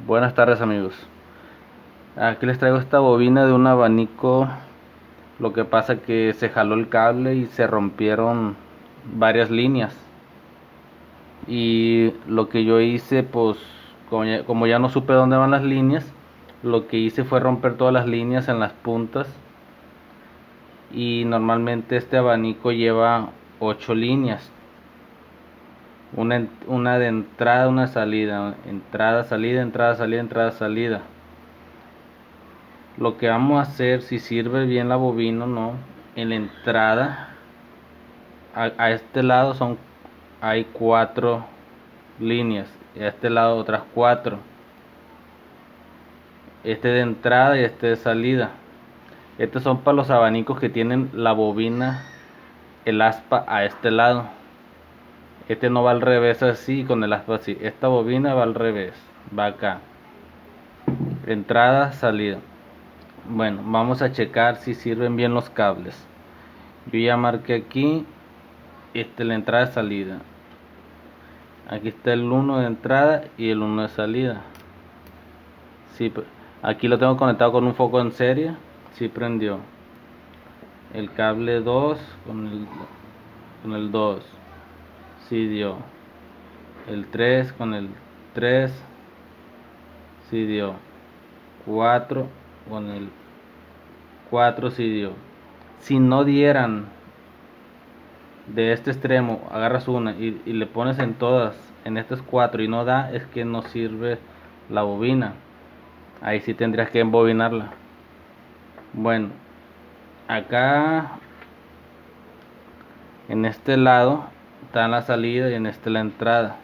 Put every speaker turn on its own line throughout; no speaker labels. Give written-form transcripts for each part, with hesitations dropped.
Buenas tardes, amigos. Aquí les traigo esta bobina de un abanico. Lo que pasa que se jaló el cable y se rompieron varias líneas. Y lo que yo hice, pues como ya no supe dónde van las líneas, lo que hice fue romper todas las líneas en las puntas. Y normalmente este abanico lleva 8 líneas. Una de entrada, una salida, entrada, salida, entrada, salida, entrada, salida. Lo que vamos a hacer, si sirve bien la bobina o no, en la entrada, a este lado hay 4 líneas, y a este lado otras 4. Este de entrada y este de salida. Estos son para los abanicos que tienen la bobina, el aspa a este lado. Este no va al revés así, con el aspa así. Esta bobina va al revés, va acá. Entrada, salida. Bueno, vamos a checar si sirven bien los cables. Yo ya marqué aquí la entrada y salida. Aquí está el 1 de entrada y el 1 de salida. Sí, aquí lo tengo conectado con un foco en serie. Sí prendió. El cable 2 con el 2. Sí dio. El 3 con el 3. Sí dio. 4 con el 4. Sí dio. Si no dieran de este extremo, agarras una y le pones en todas, en estas 4 y no da, es que no sirve la bobina. Ahí sí tendrías que embobinarla. Bueno, acá en este lado está la salida y en este la entrada.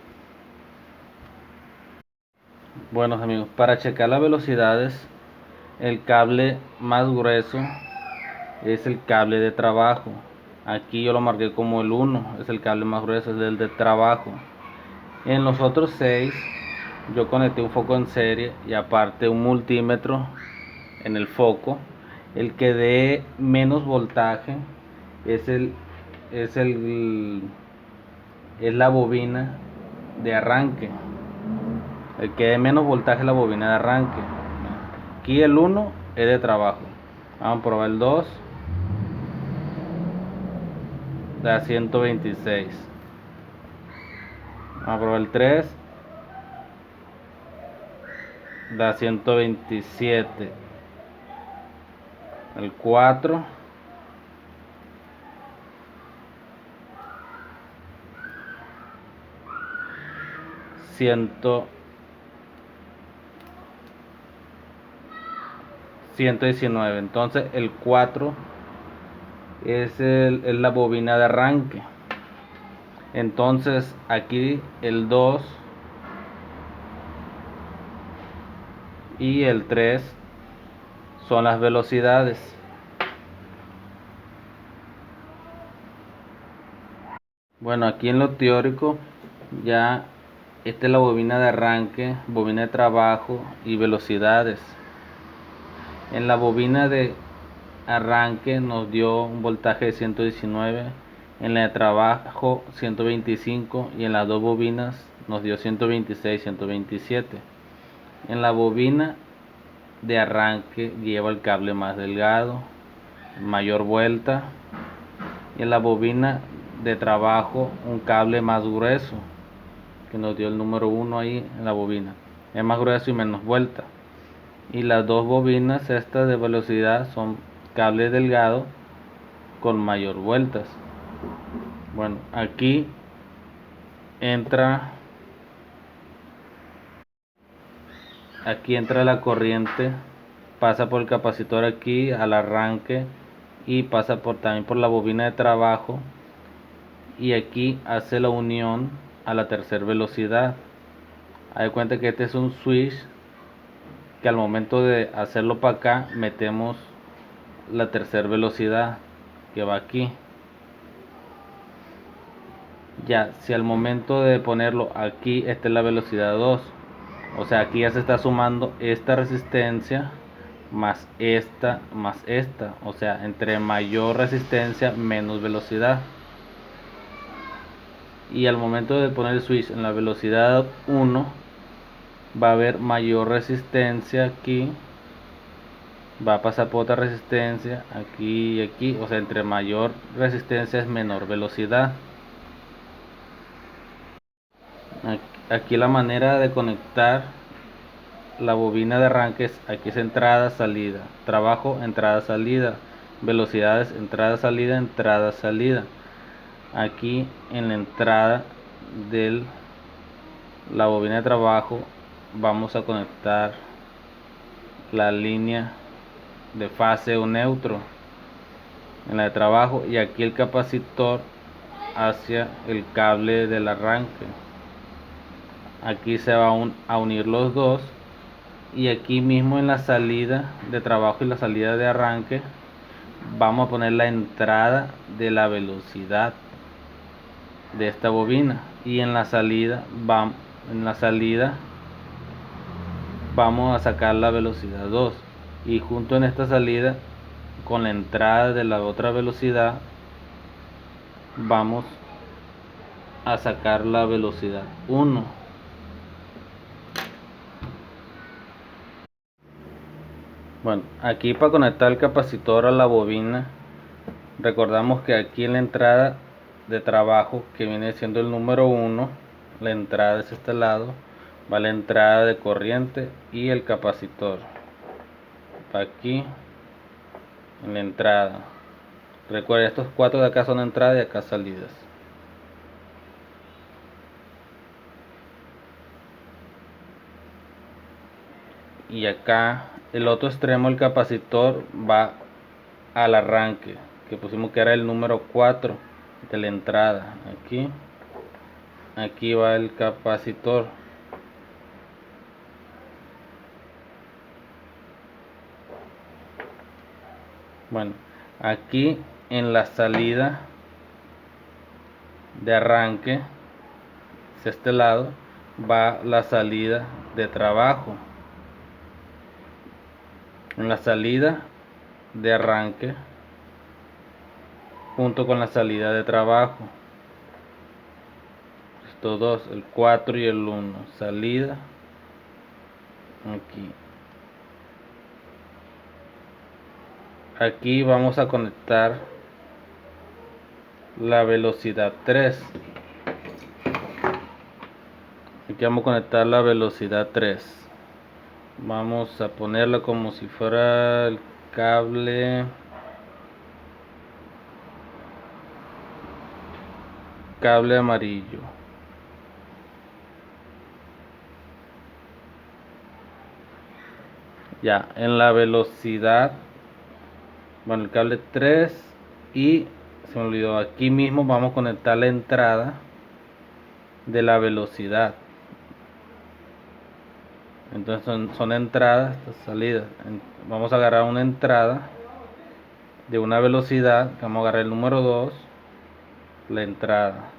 Bueno, amigos, para checar las velocidades, el cable más grueso es el cable de trabajo. Aquí yo lo marqué como el 1, es el cable más grueso, es el de trabajo. En los otros 6 yo conecté un foco en serie y aparte un multímetro en el foco. El que dé menos voltaje es es el es la bobina de arranque. El que dé menos voltaje es la bobina de arranque. Aquí el 1 es de trabajo. Vamos a probar el 2. Da 126. Vamos a probar el 3. Da 127. El 4. 119. Entonces el 4 es la bobina de arranque. Entonces aquí el 2 y el 3 son las velocidades. Bueno, aquí en lo teórico ya esta es la bobina de arranque, bobina de trabajo y velocidades. En la bobina de arranque nos dio un voltaje de 119, en la de trabajo 125 y en las dos bobinas nos dio 126, 127. En la bobina de arranque lleva el cable más delgado, mayor vuelta, y en la bobina de trabajo un cable más grueso, que nos dio el número 1 ahí en la bobina. Es más grueso y menos vuelta. Y las dos bobinas estas de velocidad son cable delgado con mayor vueltas. Bueno, entra aquí entra la corriente, pasa por el capacitor aquí al arranque y pasa también por la bobina de trabajo, y aquí hace la unión a la tercera velocidad. Hay cuenta que este es un switch que al momento de hacerlo para acá metemos la tercera velocidad que va aquí. Ya, si al momento de ponerlo aquí, esta es la velocidad 2, o sea, aquí ya se está sumando esta resistencia más esta, o sea, entre mayor resistencia menos velocidad. Y al momento de poner el switch en la velocidad 1, va a haber mayor resistencia aquí, va a pasar por otra resistencia aquí y aquí, o sea, entre mayor resistencia es menor velocidad. Aquí la manera de conectar la bobina de arranque es, aquí es entrada, salida, trabajo, entrada, salida, velocidades, entrada, salida, entrada, salida. Aquí en la entrada de la bobina de trabajo vamos a conectar la línea de fase o neutro en la de trabajo, y aquí el capacitor hacia el cable del arranque. Aquí se va a unir los dos, y aquí mismo en la salida de trabajo y la salida de arranque vamos a poner la entrada de la velocidad de esta bobina, y en la salida vamos a sacar la velocidad 2, y junto en esta salida con la entrada de la otra velocidad vamos a sacar la velocidad 1. Bueno, aquí para conectar el capacitor a la bobina, recordamos que aquí en la entrada de trabajo, que viene siendo el número 1, la entrada es este lado, va la entrada de corriente y el capacitor. Aquí en la entrada. Recuerden, estos 4 de acá son entradas y acá salidas. Y acá el otro extremo del capacitor va al arranque, que pusimos que era el número 4 de la entrada. Aquí va el capacitor. Bueno, aquí en la salida de arranque, de este lado, va la salida de trabajo. En la salida de arranque junto con la salida de trabajo, estos dos, el 4 y el 1, salida aquí vamos a conectar la velocidad 3. Aquí vamos a conectar la velocidad 3. Vamos a ponerla como si fuera el cable amarillo. Ya, en la velocidad, bueno, el cable 3, y se me olvidó, aquí mismo vamos a conectar la entrada de la velocidad. Entonces son entradas, salidas. Vamos a agarrar una entrada de una velocidad, vamos a agarrar el número 2, la entrada.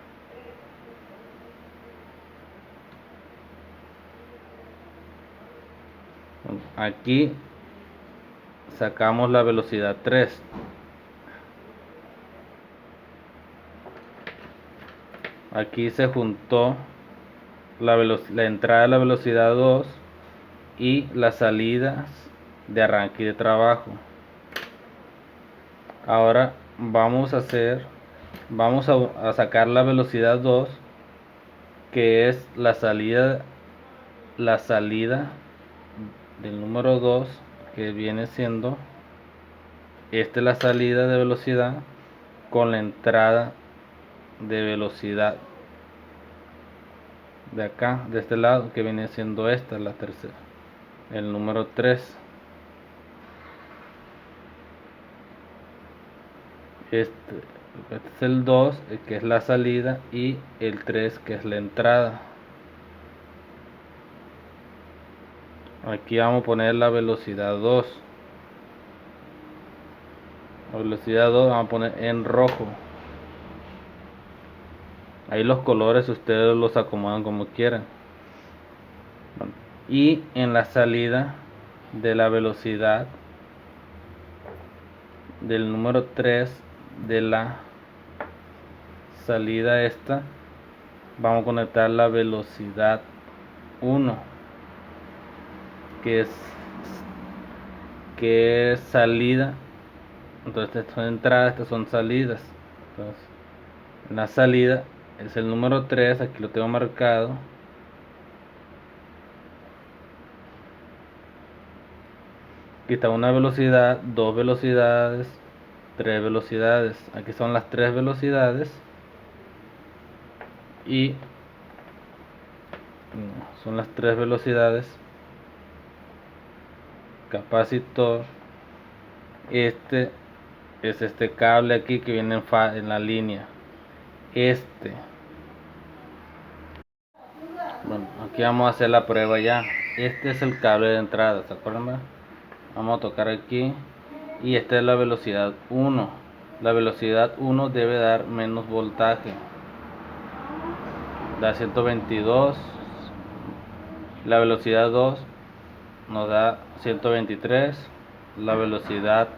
Aquí sacamos la velocidad 3. Aquí se juntó la entrada de la velocidad 2 y las salidas de arranque y de trabajo. Ahora vamos a sacar la velocidad 2, que es la salida del número 2, que viene siendo esta es la salida de velocidad con la entrada de velocidad de acá, de este lado, que viene siendo esta, la tercera, el número 3. Este es el 2, que es la salida, y el 3, que es la entrada. Aquí vamos a poner la velocidad 2. La velocidad 2 vamos a poner en rojo. Ahí los colores ustedes los acomodan como quieran. Bueno, y en la salida de la velocidad del número 3 de la salida esta, vamos a conectar la velocidad 1. que es salida. Entonces estas son entradas, estas son salidas. Entonces la salida es el número 3, aquí lo tengo marcado. Aquí está una velocidad, dos velocidades, tres velocidades. Aquí son las tres velocidades. Y son las tres velocidades. Capacitor. Este es este cable aquí que viene en la línea. Bueno, aquí vamos a hacer la prueba ya. Este es el cable de entrada, ¿se acuerdan? Vamos a tocar aquí. Y esta es la velocidad 1. La velocidad 1 debe dar menos voltaje. Da 122. La velocidad 2 nos da 123. La velocidad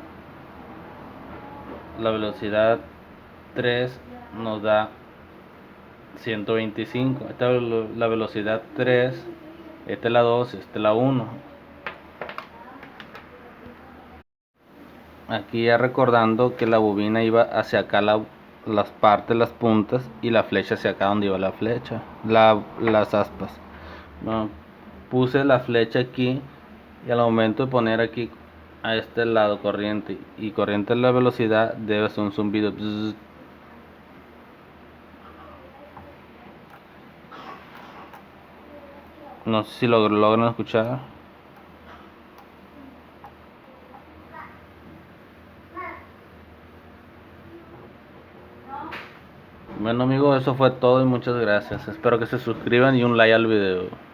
3 nos da 125. Esta es la velocidad 3. Esta es la 2, esta es la 1. Aquí ya recordando que la bobina iba hacia acá, las partes, las puntas, y la flecha hacia acá donde iba la flecha, las aspas. Bueno, puse la flecha aquí y al momento de poner aquí a este lado corriente y corriente en la velocidad debe ser un zumbido. Bzz. No sé si lo logran escuchar. Bueno amigos, eso fue todo y muchas gracias. Espero que se suscriban y un like al video.